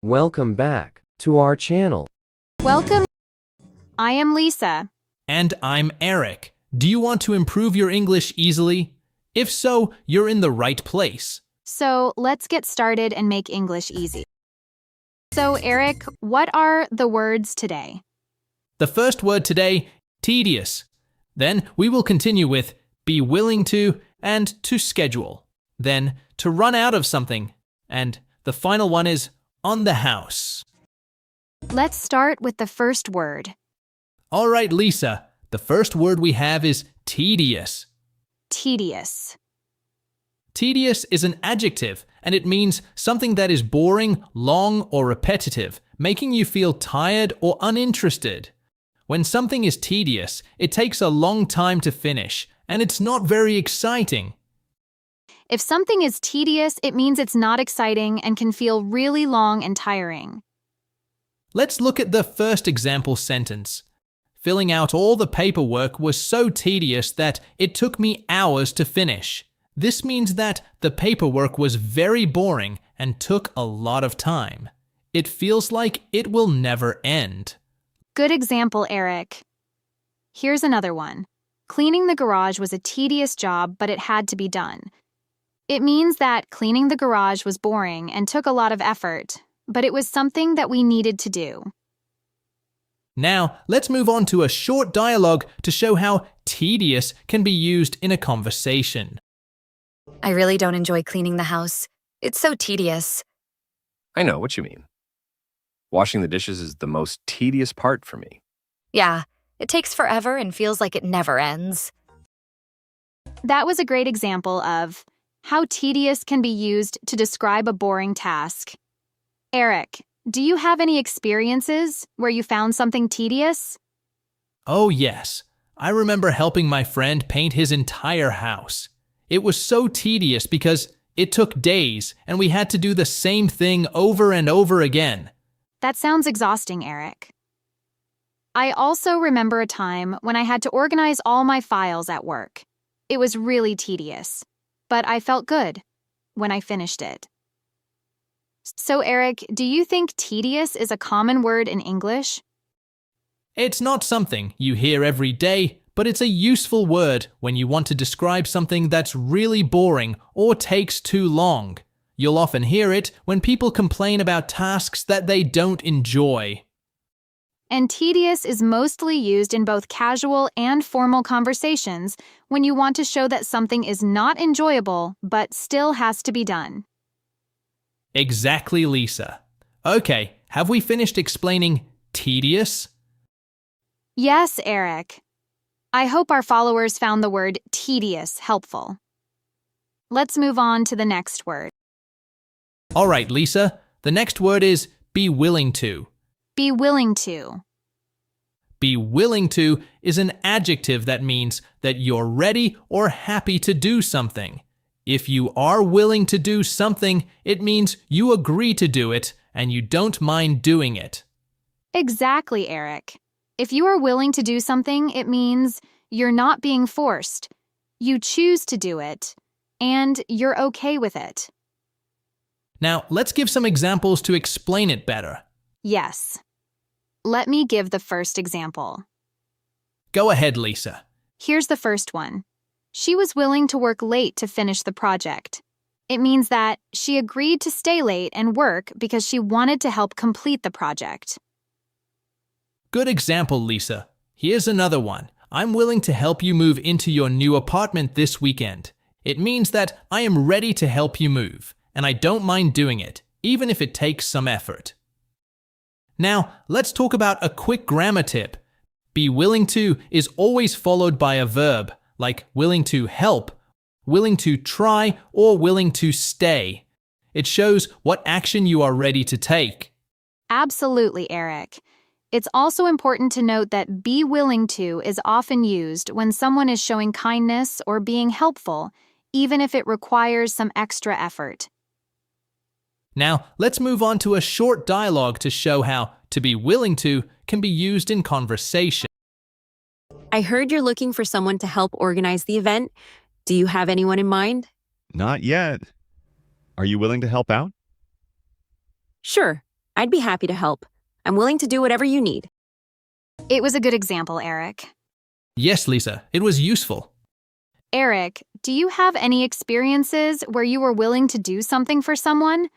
Welcome back to our channel. Welcome. I am Lisa. And I'm Eric. Do you want to improve your English easily? If so, you're in the right place. So let's get started and make English easy. So Eric, what are the words today? The first word today, tedious. Then we will continue with be willing to and to schedule. Then to run out of something. And the final one is on the house. Let's start with the first word. All right, Lisa. The first word we have is tedious. Tedious. Tedious is an adjective, and it means something that is boring, long, or repetitive, making you feel tired or uninterested. When something is tedious, it takes a long time to finish, and it's not very exciting. If something is tedious, it means it's not exciting and can feel really long and tiring. Let's look at the first example sentence. Filling out all the paperwork was so tedious that it took me hours to finish. This means that the paperwork was very boring and took a lot of time. It feels like it will never end. Good example, Eric. Here's another one. Cleaning the garage was a tedious job, but it had to be done. It means that cleaning the garage was boring and took a lot of effort, but it was something that we needed to do. Now, let's move on to a short dialogue to show how tedious can be used in a conversation. I really don't enjoy cleaning the house. It's so tedious. I know what you mean. Washing the dishes is the most tedious part for me. Yeah, it takes forever and feels like it never ends. That was a great example of how tedious can be used to describe a boring task. Eric, do you have any experiences where you found something tedious? Oh yes, I remember helping my friend paint his entire house. It was so tedious because it took days and we had to do the same thing over and over again. That sounds exhausting, Eric. I also remember a time when I had to organize all my files at work. It was really tedious, but I felt good when I finished it. So, Eric, do you think tedious is a common word in English? It's not something you hear every day, but it's a useful word when you want to describe something that's really boring or takes too long. You'll often hear it when people complain about tasks that they don't enjoy. And tedious is mostly used in both casual and formal conversations when you want to show that something is not enjoyable but still has to be done. Exactly, Lisa. Okay, have we finished explaining tedious? Yes, Eric. I hope our followers found the word tedious helpful. Let's move on to the next word. All right, Lisa. The next word is be willing to. Be willing to. Be willing to is an adjective that means that you're ready or happy to do something. If you are willing to do something, it means you agree to do it and you don't mind doing it. Exactly, Eric. If you are willing to do something, it means you're not being forced. You choose to do it, and you're okay with it. Now, let's give some examples to explain it better. Yes. Let me give the first example. Go ahead, Lisa. Here's the first one. She was willing to work late to finish the project. It means that she agreed to stay late and work because she wanted to help complete the project. Good example, Lisa. Here's another one. I'm willing to help you move into your new apartment this weekend. It means that I am ready to help you move, and I don't mind doing it, even if it takes some effort. Now, let's talk about a quick grammar tip. Be willing to is always followed by a verb, like willing to help, willing to try, or willing to stay. It shows what action you are ready to take. Absolutely, Eric. It's also important to note that be willing to is often used when someone is showing kindness or being helpful, even if it requires some extra effort. Now, let's move on to a short dialogue to show how to be willing to can be used in conversation. I heard you're looking for someone to help organize the event. Do you have anyone in mind? Not yet. Are you willing to help out? Sure. I'd be happy to help. I'm willing to do whatever you need. It was a good example, Eric. Yes, Lisa, it was useful. Eric, do you have any experiences where you were willing to do something for someone?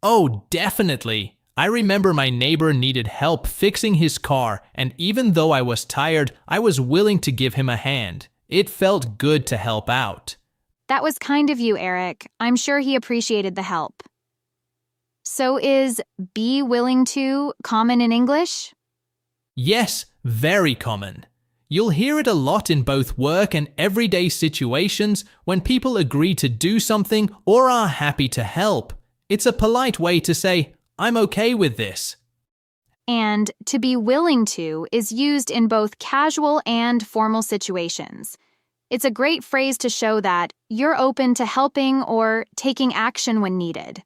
Oh, definitely. I remember my neighbor needed help fixing his car, and even though I was tired, I was willing to give him a hand. It felt good to help out. That was kind of you, Eric. I'm sure he appreciated the help. So is be willing to common in English? Yes, very common. You'll hear it a lot in both work and everyday situations when people agree to do something or are happy to help. It's a polite way to say, I'm okay with this. And to be willing to is used in both casual and formal situations. It's a great phrase to show that you're open to helping or taking action when needed.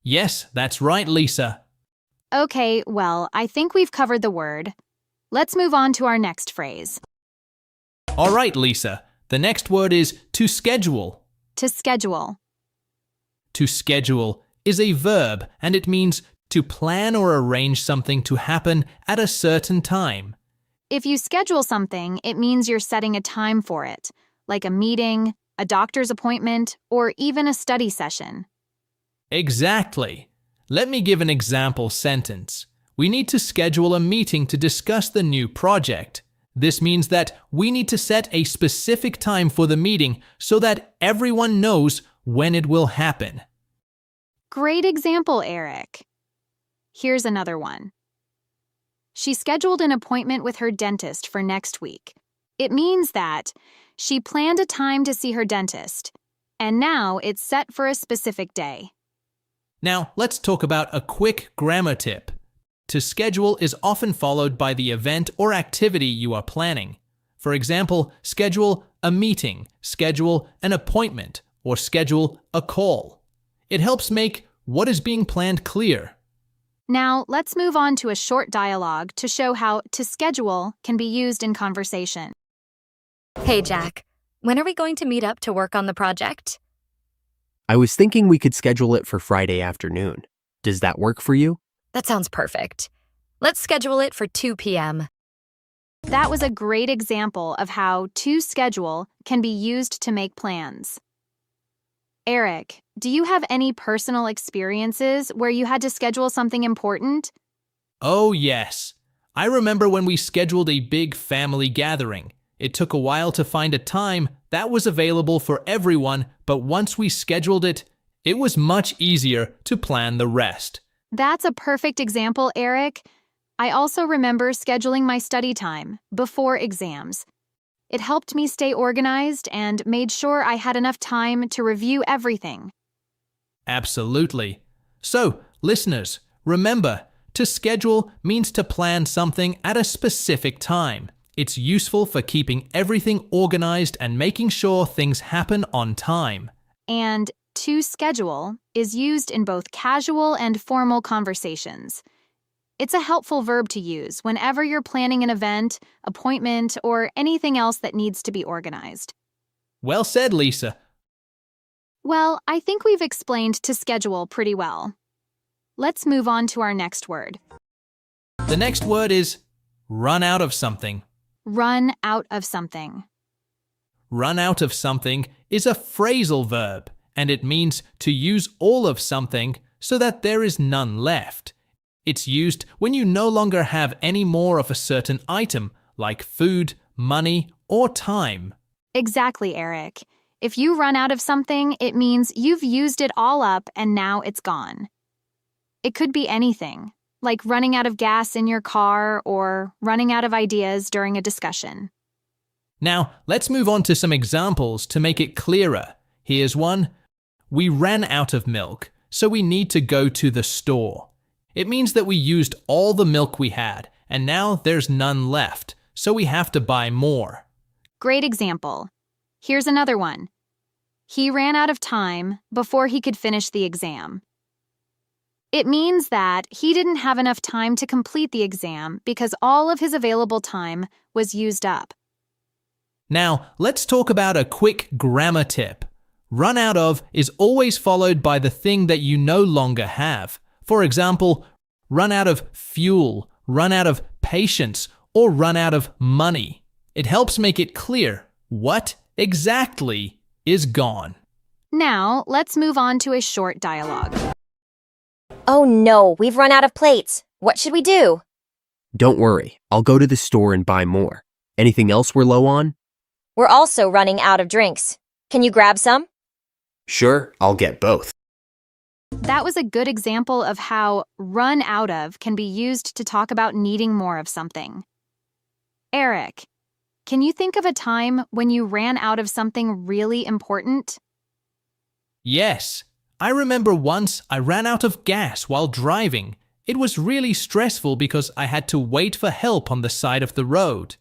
Yes, that's right, Lisa. Okay, well, I think we've covered the word. Let's move on to our next phrase. All right, Lisa. The next word is to schedule. To schedule. To schedule is a verb, and it means to plan or arrange something to happen at a certain time. If you schedule something, it means you're setting a time for it, like a meeting, a doctor's appointment, or even a study session. Exactly. Let me give an example sentence. We need to schedule a meeting to discuss the new project. This means that we need to set a specific time for the meeting so that everyone knows when it will happen. Great example, Eric. Here's another one. She scheduled an appointment with her dentist for next week. It means that she planned a time to see her dentist, and now it's set for a specific day. Now, let's talk about a quick grammar tip. To schedule is often followed by the event or activity you are planning. For example, schedule a meeting, schedule an appointment, or schedule a call. It helps make what is being planned clear. Now, let's move on to a short dialogue to show how to schedule can be used in conversation. Hey, Jack. When are we going to meet up to work on the project? I was thinking we could schedule it for Friday afternoon. Does that work for you? That sounds perfect. Let's schedule it for 2 p.m. That was a great example of how to schedule can be used to make plans. Eric, do you have any personal experiences where you had to schedule something important? Oh, yes. I remember when we scheduled a big family gathering. It took a while to find a time that was available for everyone, but once we scheduled it, it was much easier to plan the rest. That's a perfect example, Eric. I also remember scheduling my study time before exams. It helped me stay organized and made sure I had enough time to review everything. Absolutely. So, listeners, remember, to schedule means to plan something at a specific time. It's useful for keeping everything organized and making sure things happen on time. And to schedule is used in both casual and formal conversations. It's a helpful verb to use whenever you're planning an event, appointment, or anything else that needs to be organized. Well said, Lisa. Well, I think we've explained to schedule pretty well. Let's move on to our next word. The next word is run out of something. Run out of something. Run out of something is a phrasal verb, and it means to use all of something so that there is none left. It's used when you no longer have any more of a certain item, like food, money, or time. Exactly, Eric. If you run out of something, it means you've used it all up and now it's gone. It could be anything, like running out of gas in your car or running out of ideas during a discussion. Now, let's move on to some examples to make it clearer. Here's one. We ran out of milk, so we need to go to the store. It means that we used all the milk we had, and now there's none left, so we have to buy more. Great example. Here's another one. He ran out of time before he could finish the exam. It means that he didn't have enough time to complete the exam because all of his available time was used up. Now, let's talk about a quick grammar tip. Run out of is always followed by the thing that you no longer have. For example, run out of fuel, run out of patience, or run out of money. It helps make it clear what exactly is gone. Now, let's move on to a short dialogue. Oh no, we've run out of plates. What should we do? Don't worry, I'll go to the store and buy more. Anything else we're low on? We're also running out of drinks. Can you grab some? Sure, I'll get both. That was a good example of how run out of can be used to talk about needing more of something. Eric, can you think of a time when you ran out of something really important? Yes, I remember once I ran out of gas while driving. It was really stressful because I had to wait for help on the side of the road.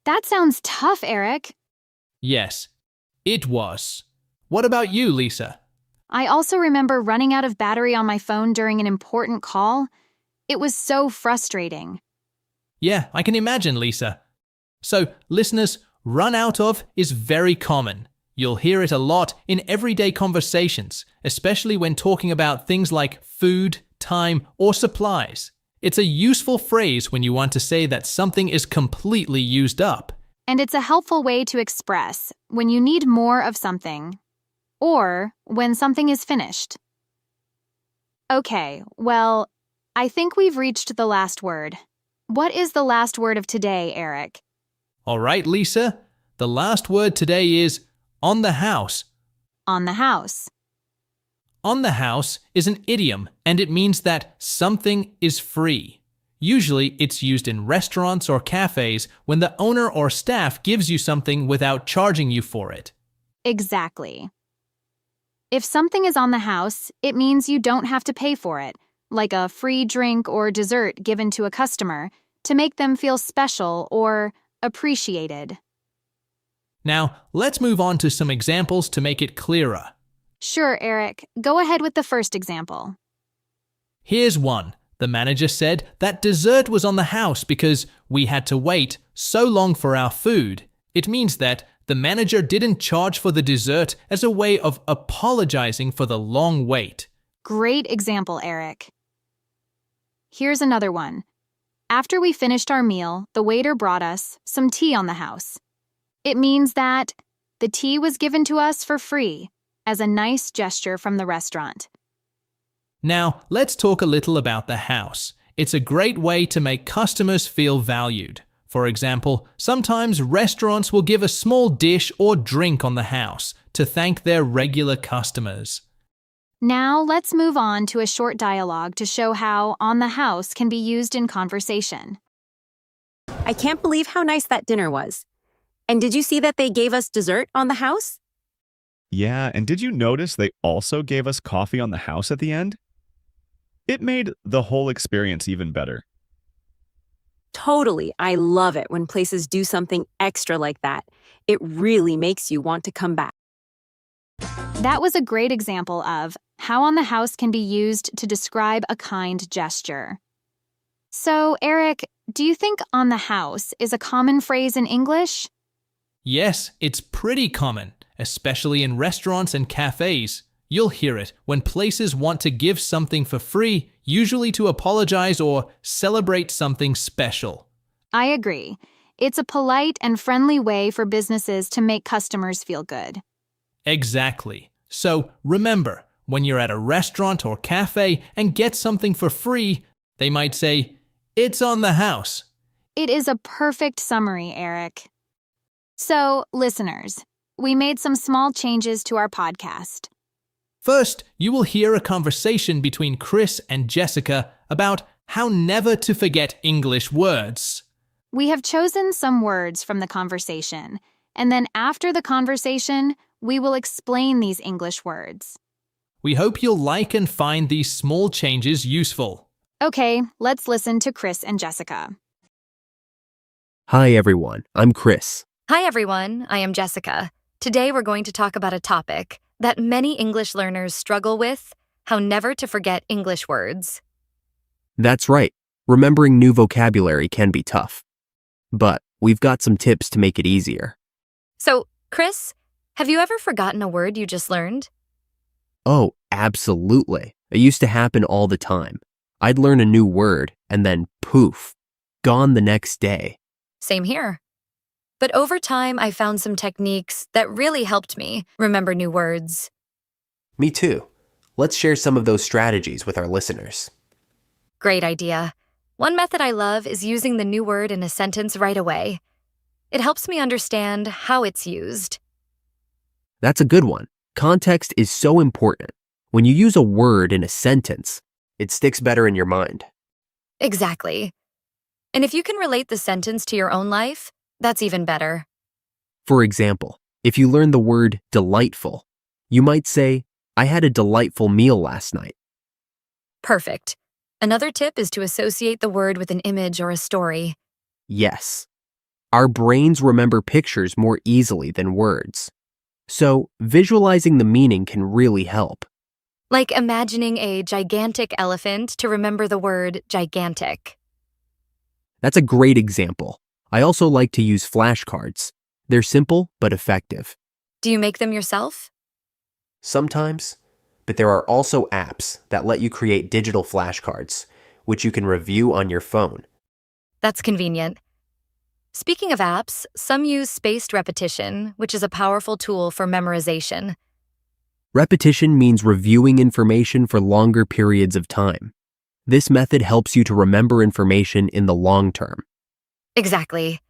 That sounds tough, Eric. Yes, it was. What about you, Lisa? I also remember running out of battery on my phone during an important call. It was so frustrating. Yeah, I can imagine, Lisa. So, listeners, run out of is very common. You'll hear it a lot in everyday conversations, especially when talking about things like food, time, or supplies. It's a useful phrase when you want to say that something is completely used up. And it's a helpful way to express when you need more of something, or when something is finished. Okay, well, I think we've reached the last word. What is the last word of today, Eric? All right, Lisa. The last word today is on the house. On the house. On the house is an idiom, and it means that something is free. Usually, it's used in restaurants or cafes when the owner or staff gives you something without charging you for it. Exactly. If something is on the house, it means you don't have to pay for it, like a free drink or dessert given to a customer, to make them feel special or appreciated. Now, let's move on to some examples to make it clearer. Sure, Eric. Go ahead with the first example. Here's one. The manager said that dessert was on the house because we had to wait so long for our food. It means that the manager didn't charge for the dessert as a way of apologizing for the long wait. Great example, Eric. Here's another one. After we finished our meal, the waiter brought us some tea on the house. It means that the tea was given to us for free as a nice gesture from the restaurant. Now, let's talk a little about the house. It's a great way to make customers feel valued. For example, sometimes restaurants will give a small dish or drink on the house to thank their regular customers. Now, let's move on to a short dialogue to show how on the house can be used in conversation. I can't believe how nice that dinner was. And did you see that they gave us dessert on the house? Yeah, and did you notice they also gave us coffee on the house at the end? It made the whole experience even better. Totally. I love it when places do something extra like that. It really makes you want to come back. That was a great example of how on the house can be used to describe a kind gesture. So, Eric, do you think on the house is a common phrase in English? Yes, it's pretty common, especially in restaurants and cafes. You'll hear it when places want to give something for free, usually to apologize or celebrate something special. I agree. It's a polite and friendly way for businesses to make customers feel good. Exactly. So remember, when you're at a restaurant or cafe and get something for free, they might say, "It's on the house." It is a perfect summary, Eric. So, listeners, we made some small changes to our podcast. First, you will hear a conversation between Chris and Jessica about how never to forget English words. We have chosen some words from the conversation, and then after the conversation, we will explain these English words. We hope you'll like and find these small changes useful. Okay, let's listen to Chris and Jessica. Hi everyone, I'm Chris. Hi everyone, I am Jessica. Today we're going to talk about a topic that many English learners struggle with, how never to forget English words. That's right, remembering new vocabulary can be tough. But we've got some tips to make it easier. So, Chris, have you ever forgotten a word you just learned? Oh, absolutely. It used to happen all the time. I'd learn a new word and then poof, gone the next day. Same here. But over time, I found some techniques that really helped me remember new words. Me too. Let's share some of those strategies with our listeners. Great idea. One method I love is using the new word in a sentence right away. It helps me understand how it's used. That's a good one. Context is so important. When you use a word in a sentence, it sticks better in your mind. Exactly. And if you can relate the sentence to your own life, that's even better. For example, if you learn the word delightful, you might say, I had a delightful meal last night. Perfect. Another tip is to associate the word with an image or a story. Yes. Our brains remember pictures more easily than words. So, visualizing the meaning can really help. Like imagining a gigantic elephant to remember the word gigantic. That's a great example. I also like to use flashcards. They're simple but effective. Do you make them yourself? Sometimes, but there are also apps that let you create digital flashcards, which you can review on your phone. That's convenient. Speaking of apps, some use spaced repetition, which is a powerful tool for memorization. Repetition means reviewing information for longer periods of time. This method helps you to remember information in the long term. Exactly.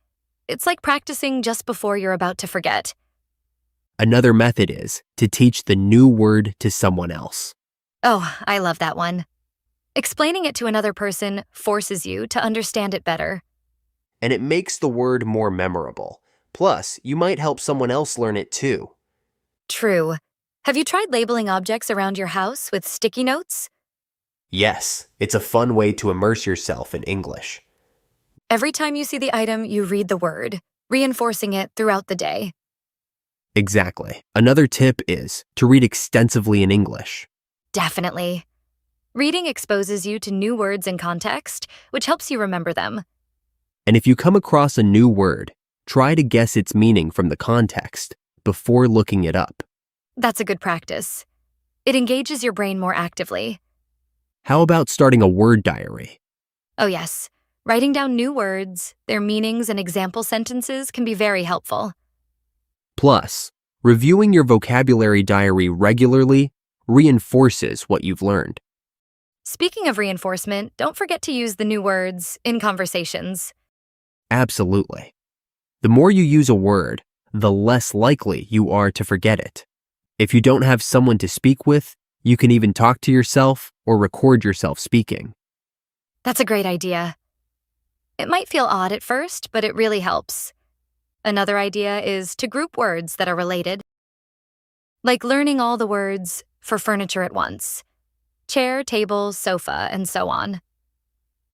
It's like practicing just before you're about to forget. Another method is to teach the new word to someone else. Oh, I love that one. Explaining it to another person forces you to understand it better. And it makes the word more memorable. Plus, you might help someone else learn it too. True. Have you tried labeling objects around your house with sticky notes? Yes, it's a fun way to immerse yourself in English. Every time you see the item, you read the word, reinforcing it throughout the day. Exactly. Another tip is to read extensively in English. Definitely. Reading exposes you to new words in context, which helps you remember them. And if you come across a new word, try to guess its meaning from the context before looking it up. That's a good practice. It engages your brain more actively. How about starting a word diary? Oh yes, writing down new words, their meanings, and example sentences can be very helpful. Plus, reviewing your vocabulary diary regularly reinforces what you've learned. Speaking of reinforcement, don't forget to use the new words in conversations. Absolutely. The more you use a word, the less likely you are to forget it. If you don't have someone to speak with, you can even talk to yourself or record yourself speaking. That's a great idea. It might feel odd at first, but it really helps. Another idea is to group words that are related. Like learning all the words for furniture at once. Chair, table, sofa, and so on.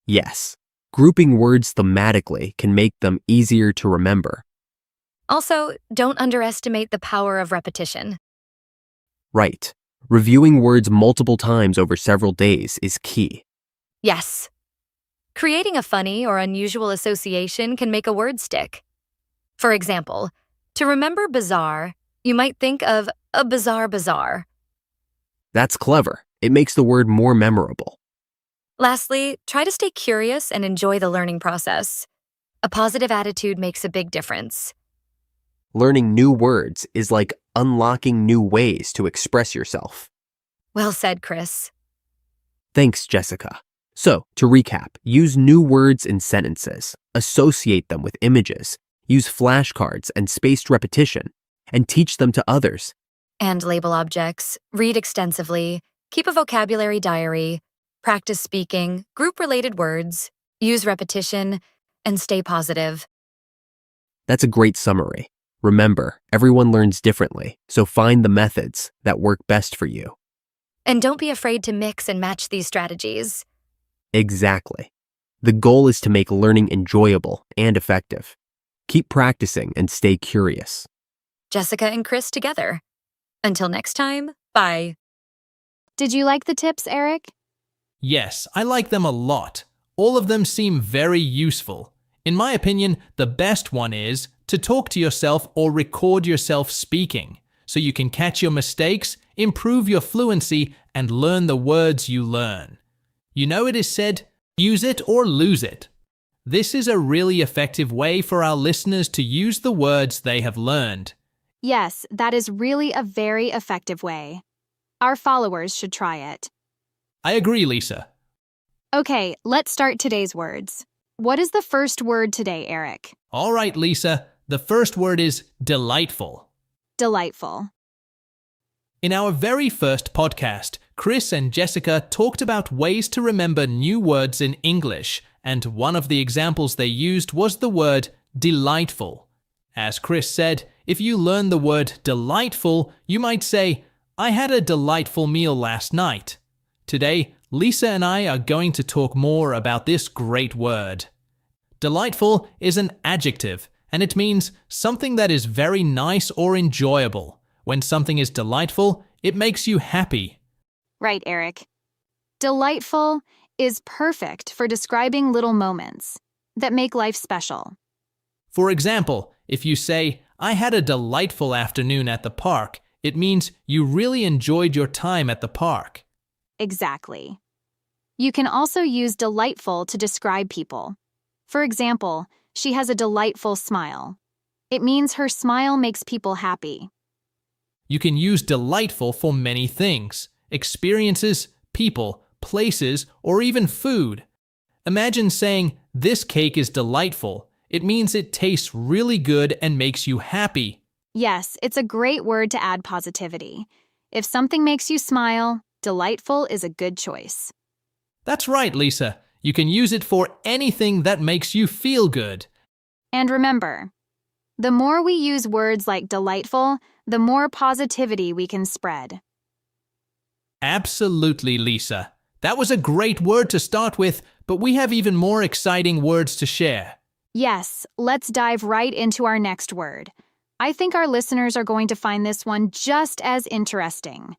Yes, grouping words thematically can make them easier to remember. Also, don't underestimate the power of repetition. Right. Reviewing words multiple times over several days is key. Yes. Creating a funny or unusual association can make a word stick. For example, to remember bizarre, you might think of a bizarre bazaar. That's clever. It makes the word more memorable. Lastly, try to stay curious and enjoy the learning process. A positive attitude makes a big difference. Learning new words is like unlocking new ways to express yourself. Well said, Chris. Thanks, Jessica. So, to recap, use new words in sentences, associate them with images, use flashcards and spaced repetition, and teach them to others. And label objects, read extensively, keep a vocabulary diary, practice speaking, group related words, use repetition, and stay positive. That's a great summary. Remember, everyone learns differently, so find the methods that work best for you. And don't be afraid to mix and match these strategies. Exactly. The goal is to make learning enjoyable and effective. Keep practicing and stay curious. Jessica and Chris together. Until next time, bye. Did you like the tips, Eric? Yes, I like them a lot. All of them seem very useful. In my opinion, the best one is to talk to yourself or record yourself speaking, so you can catch your mistakes, improve your fluency, and learn the words you learn. You know it is said, use it or lose it. This is a really effective way for our listeners to use the words they have learned. Yes, that is really a very effective way. Our followers should try it. I agree, Lisa. Okay, let's start today's words. What is the first word today, Eric? All right, Lisa. The first word is delightful. Delightful. In our very first podcast, Chris and Jessica talked about ways to remember new words in English, and one of the examples they used was the word delightful. As Chris said, if you learn the word delightful, you might say, I had a delightful meal last night. Today, Lisa and I are going to talk more about this great word. Delightful is an adjective, and it means something that is very nice or enjoyable. When something is delightful, it makes you happy. Right, Eric. Delightful is perfect for describing little moments that make life special. For example, if you say, I had a delightful afternoon at the park, it means you really enjoyed your time at the park. Exactly. You can also use delightful to describe people. For example, she has a delightful smile. It means her smile makes people happy. You can use delightful for many things: experiences, people, places, or even food. Imagine saying, this cake is delightful. It means it tastes really good and makes you happy. Yes, it's a great word to add positivity. If something makes you smile, delightful is a good choice. That's right, Lisa. You can use it for anything that makes you feel good. And remember, the more we use words like delightful, the more positivity we can spread. Absolutely, Lisa. That was a great word to start with, but we have even more exciting words to share. Yes, let's dive right into our next word. I think our listeners are going to find this one just as interesting.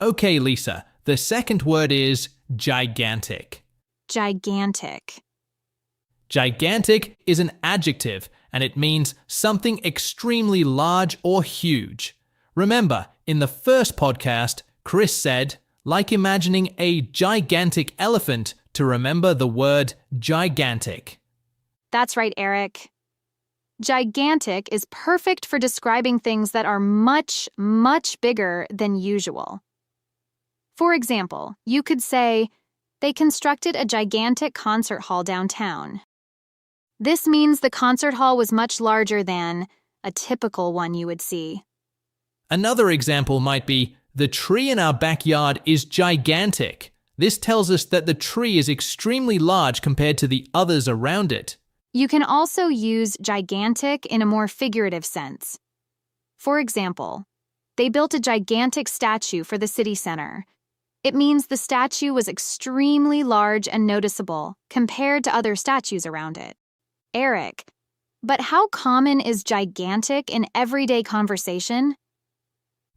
Okay, Lisa. The second word is gigantic. Gigantic. Gigantic is an adjective, and it means something extremely large or huge. Remember, in the first podcast, Chris said, like imagining a gigantic elephant, to remember the word gigantic. That's right, Eric. Gigantic is perfect for describing things that are much, much bigger than usual. For example, you could say, they constructed a gigantic concert hall downtown. This means the concert hall was much larger than a typical one you would see. Another example might be, the tree in our backyard is gigantic. This tells us that the tree is extremely large compared to the others around it. You can also use gigantic in a more figurative sense. For example, they built a gigantic statue for the city center. It means the statue was extremely large and noticeable compared to other statues around it. Eric, but how common is gigantic in everyday conversation?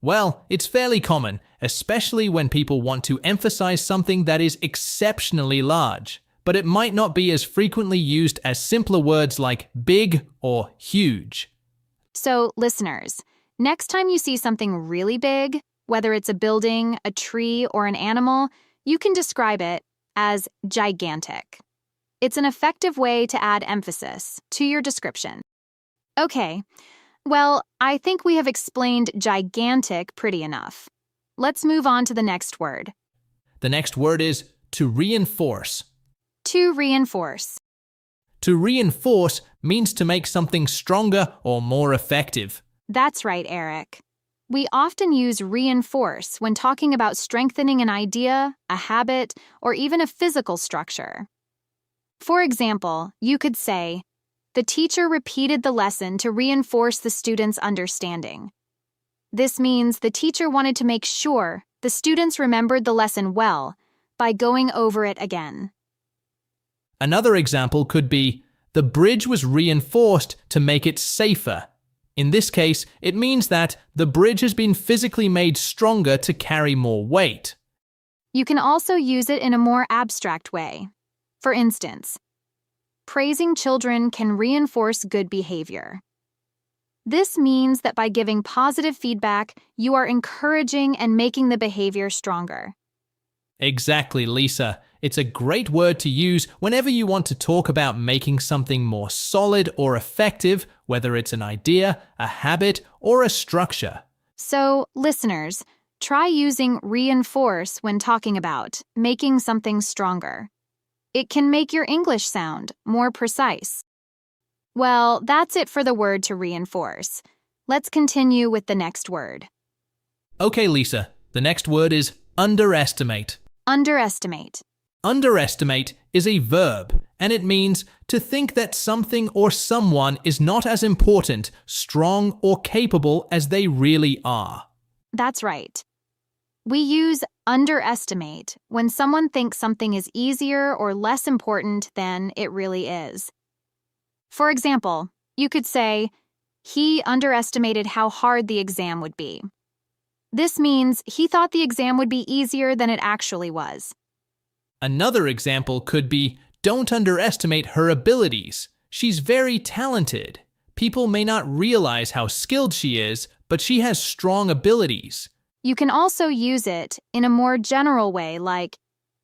Well, it's fairly common, especially when people want to emphasize something that is exceptionally large, but it might not be as frequently used as simpler words like big or huge. So, listeners, next time you see something really big, whether it's a building, a tree, or an animal, you can describe it as gigantic. It's an effective way to add emphasis to your description. Okay, well, I think we have explained gigantic pretty enough. Let's move on to the next word. The next word is to reinforce. To reinforce. To reinforce means to make something stronger or more effective. That's right, Eric. We often use reinforce when talking about strengthening an idea, a habit, or even a physical structure. For example, you could say, the teacher repeated the lesson to reinforce the students' understanding. This means the teacher wanted to make sure the students remembered the lesson well by going over it again. Another example could be, the bridge was reinforced to make it safer. In this case, it means that the bridge has been physically made stronger to carry more weight. You can also use it in a more abstract way. For instance, praising children can reinforce good behavior. This means that by giving positive feedback, you are encouraging and making the behavior stronger. Exactly, Lisa. It's a great word to use whenever you want to talk about making something more solid or effective, whether it's an idea, a habit, or a structure. So, listeners, try using reinforce when talking about making something stronger. It can make your English sound more precise. Well, that's it for the word to reinforce. Let's continue with the next word. Okay, Lisa, the next word is underestimate. Underestimate. Underestimate is a verb, and it means to think that something or someone is not as important, strong, or capable as they really are. That's right. We use underestimate when someone thinks something is easier or less important than it really is. For example, you could say, he underestimated how hard the exam would be. This means he thought the exam would be easier than it actually was. Another example could be, don't underestimate her abilities. She's very talented. People may not realize how skilled she is, but she has strong abilities. You can also use it in a more general way, like,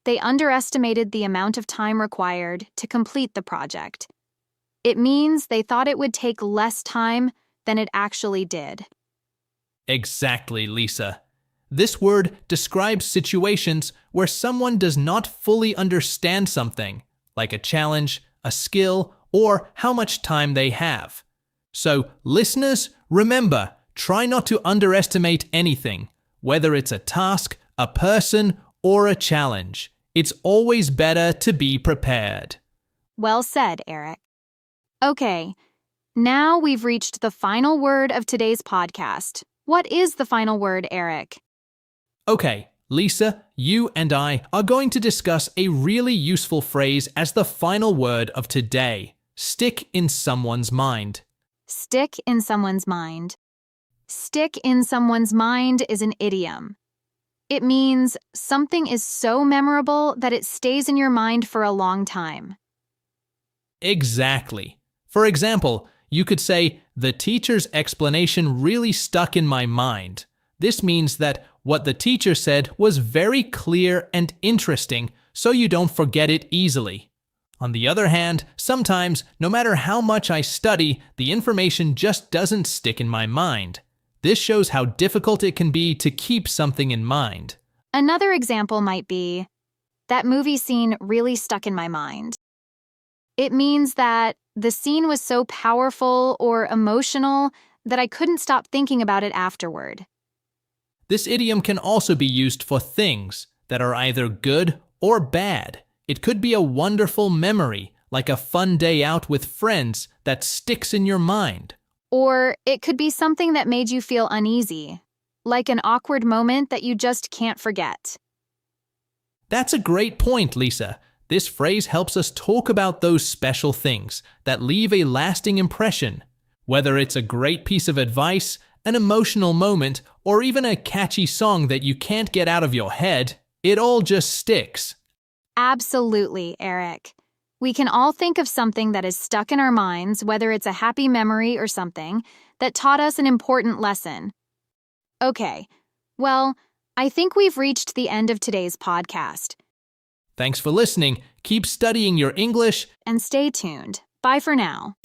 they underestimated the amount of time required to complete the project. It means they thought it would take less time than it actually did. Exactly, Lisa. This word describes situations where someone does not fully understand something, like a challenge, a skill, or how much time they have. So, listeners, remember, try not to underestimate anything, whether it's a task, a person, or a challenge. It's always better to be prepared. Well said, Eric. Okay, now we've reached the final word of today's podcast. What is the final word, Eric? Okay, Lisa, you and I are going to discuss a really useful phrase as the final word of today. Stick in someone's mind. Stick in someone's mind. Stick in someone's mind is an idiom. It means something is so memorable that it stays in your mind for a long time. Exactly. For example, you could say, the teacher's explanation really stuck in my mind. This means that what the teacher said was very clear and interesting, so you don't forget it easily. On the other hand, sometimes, no matter how much I study, the information just doesn't stick in my mind. This shows how difficult it can be to keep something in mind. Another example might be, that movie scene really stuck in my mind. It means that the scene was so powerful or emotional that I couldn't stop thinking about it afterward. This idiom can also be used for things that are either good or bad. It could be a wonderful memory, like a fun day out with friends that sticks in your mind. Or it could be something that made you feel uneasy, like an awkward moment that you just can't forget. That's a great point, Lisa. This phrase helps us talk about those special things that leave a lasting impression. Whether it's a great piece of advice, an emotional moment, or even a catchy song that you can't get out of your head, it all just sticks. Absolutely, Eric. We can all think of something that is stuck in our minds, whether it's a happy memory or something, that taught us an important lesson. Okay, well, I think we've reached the end of today's podcast. Thanks for listening. Keep studying your English And stay tuned. Bye for now.